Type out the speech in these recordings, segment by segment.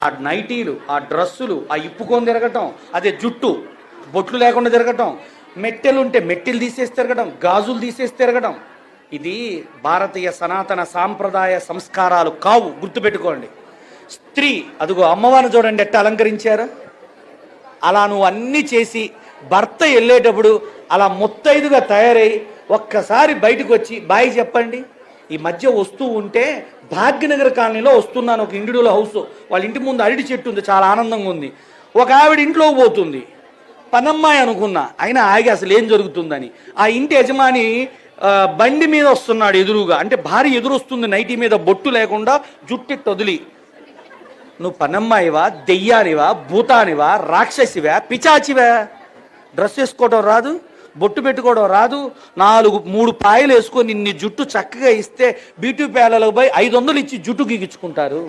ఆ నైటీలు, ఆ డ్రస్సులు, ఆ ఇప్పుకొని తిరగటం, అదే జుట్టు బొట్లు లేకుండా తిరగటం, మెట్టెలు ఉంటే మెట్టెలు తీసేసి తిరగడం, గాజులు తీసేసి తిరగడం, ఇది భారతీయ సనాతన సాంప్రదాయ సంస్కారాలు కావు, గుర్తుపెట్టుకోండి. స్త్రీ అదిగో అమ్మవారిని చూడండి ఎట్ట అలంకరించారు. అలా నువ్వు అన్నీ చేసి భర్త వెళ్ళేటప్పుడు అలా ముత్తైదుగా తయారై ఒక్కసారి బయటకు వచ్చి బాయ్ చెప్పండి. ఈ మధ్య వస్తూ ఉంటే భాగ్యనగర్ కాలనీలో వస్తున్నాను, ఒక ఇండివిజువల్ హౌస్, వాళ్ళ ఇంటి ముందు అరటి చెట్టు ఉంది, చాలా ఆనందంగా ఉంది. ఒక ఆవిడ ఇంట్లో పోతుంది, పనమ్మాయి అనుకున్నా, అయినా ఆగి అసలు ఏం జరుగుతుందని. ఆ ఇంటి యజమాని బండి మీద వస్తున్నాడు ఎదురుగా, అంటే భార్య ఎదురు వస్తుంది, నైటీ మీద బొట్టు లేకుండా జుట్టు వదిలి. నువ్వు పనమ్మాయివా, దెయ్యానివా, భూతానివా, రాక్షసివా, పిచాచివా? డ్రెస్ వేసుకోవడం రాదు, బొట్టు పెట్టుకోవడం రాదు, 3 పాయలు వేసుకొని నీ జుట్టు చక్కగా ఇస్తే బ్యూటీ పార్లర్లకు పోయి 500 ఇచ్చి జుట్టు గీగించుకుంటారు.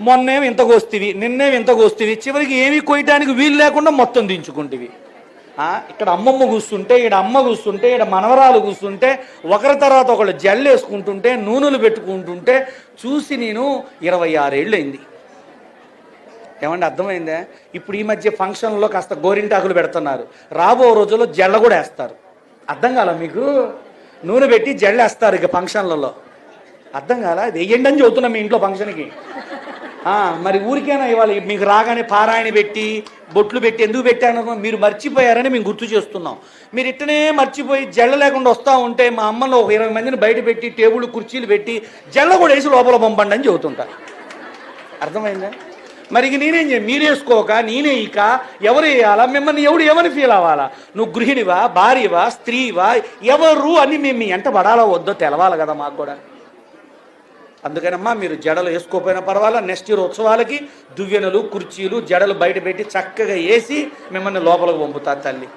మొన్నేమి ఇంత కోస్తివి, నిన్నేమి ఇంత కోస్తివి, చివరికి ఏమీ కొయ్యడానికి వీలు లేకుండా మొత్తం దించుకుంటేవి. ఇక్కడ అమ్మమ్మ కూర్చుంటే, ఇక్కడ అమ్మ కూర్చుంటే, ఇక్కడ మనవరాలు కూర్చుంటే, ఒకరి తర్వాత ఒకళ్ళు జల్లు వేసుకుంటుంటే, నూనెలు పెట్టుకుంటుంటే చూసి నేను 26 ఏళ్ళు అయింది. ఏమంటే అర్థమైందా? ఇప్పుడు ఈ మధ్య ఫంక్షన్లో కాస్త గోరింటాకులు పెడుతున్నారు, రాబో రోజుల్లో జల్ల కూడా వేస్తారు. అర్థం కాల మీకు? నూనె పెట్టి జల్లేస్తారు ఇక ఫంక్షన్లలో. అర్థం కాల? అది వెయ్యండి అని చెబుతున్నాం మీ ఇంట్లో ఫంక్షన్కి. మరి ఊరికైనా ఇవాళ మీకు రాగానే పారాయణ పెట్టి బొట్లు పెట్టి ఎందుకు పెట్టాను? మీరు మర్చిపోయారని మేము గుర్తు చేస్తున్నాం. మీరు ఇట్టనే మర్చిపోయి జల్ల లేకుండా వస్తూ ఉంటే మా అమ్మలో ఒక 20 మందిని బయట పెట్టి టేబుల్ కుర్చీలు పెట్టి జల్ల కూడా వేసి లోపల పంపండి అని చెబుతుంటారు. అర్థమైందా? మరి ఇక నేనేం చేయ, మీరు వేసుకోక నేనే ఇక ఎవరు వేయాలా? మిమ్మల్ని ఎవడు ఏమని ఫీల్ అవ్వాలా? నువ్వు గృహిణివా, భార్యవా, స్త్రీవా, ఎవరు అని మేము మీ ఎంట పడాలో వద్దో తెలవాలి కదా మాకు కూడా. అందుకనమ్మా మీరు జడలు వేసుకోపోయినా పర్వాలా, నెక్స్ట్ ఇయర్ ఉత్సవాలకి దువ్వెనలు, కుర్చీలు, జడలు బయట పెట్టి చక్కగా వేసి మిమ్మల్ని లోపలికి పంపుతారు తల్లి.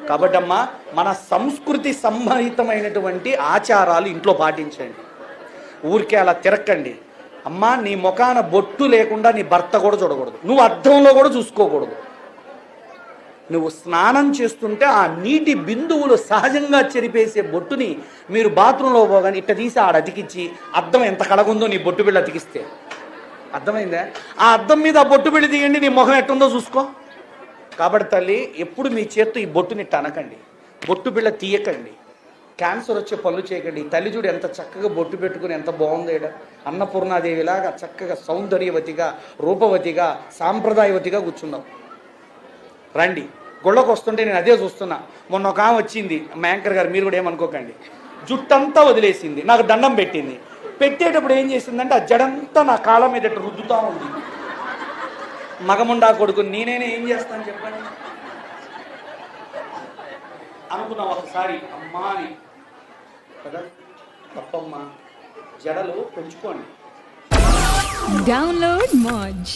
కాబట్టి అమ్మా, మన సంస్కృతి సంబంధితమైనటువంటి ఆచారాలు ఇంట్లో పాటించండి, ఊరికే అలా తిరక్కండి. అమ్మా, నీ ముఖాన బొట్టు లేకుండా నీ భర్త కూడా చూడకూడదు, నువ్వు అద్దంలో కూడా చూసుకోకూడదు. నువ్వు స్నానం చేస్తుంటే ఆ నీటి బిందువులు సహజంగా చెరిపేసే బొట్టుని మీరు బాత్రూంలో పోగానే ఇట్ట తీసి ఆడ అతికించి, అద్దం ఎంత కడగుందో నీ బొట్టు బిళ్ళ అతికిస్తే. అర్థమైందా? ఆ అద్దం మీద ఆ బొట్టు బిళ్ళ తీయండి, నీ ముఖం ఎట్టుందో చూసుకో. కాబట్టి తల్లి, ఎప్పుడు మీ చేత్తో ఈ బొట్టుని ఇట్ట అనకండి, బొట్టు బిళ్ళ తీయకండి, క్యాన్సర్ వచ్చే పనులు చేయకండి. తల్లి చూడు ఎంత చక్కగా బొట్టు పెట్టుకుని ఎంత బాగుంది. ఇక్కడ అన్నపూర్ణాదేవిలాగా చక్కగా సౌందర్యవతిగా, రూపవతిగా, సాంప్రదాయవతిగా కూర్చుందాం. రండి, గుళ్ళకు వస్తుంటే నేను అదే చూస్తున్నా. మొన్న ఒక ఆమె వచ్చింది, మా యాంకర్ గారు, మీరు కూడా ఏమనుకోకండి, జుట్టంతా వదిలేసింది, నాకు దండం పెట్టింది. పెట్టేటప్పుడు ఏం చేసిందంటే ఆ జడంతా నా కాళ్ళ మీద రుద్దుతూ ఉంది. మగముండా కొడుకు నేనైనా ఏం చేస్తాను చెప్పండి అనుకున్నా ఒకసారి. అమ్మా అని కదా, తప్పమ్మా, జడలు పెంచుకోండి. డౌన్లోడ్ మోజ్.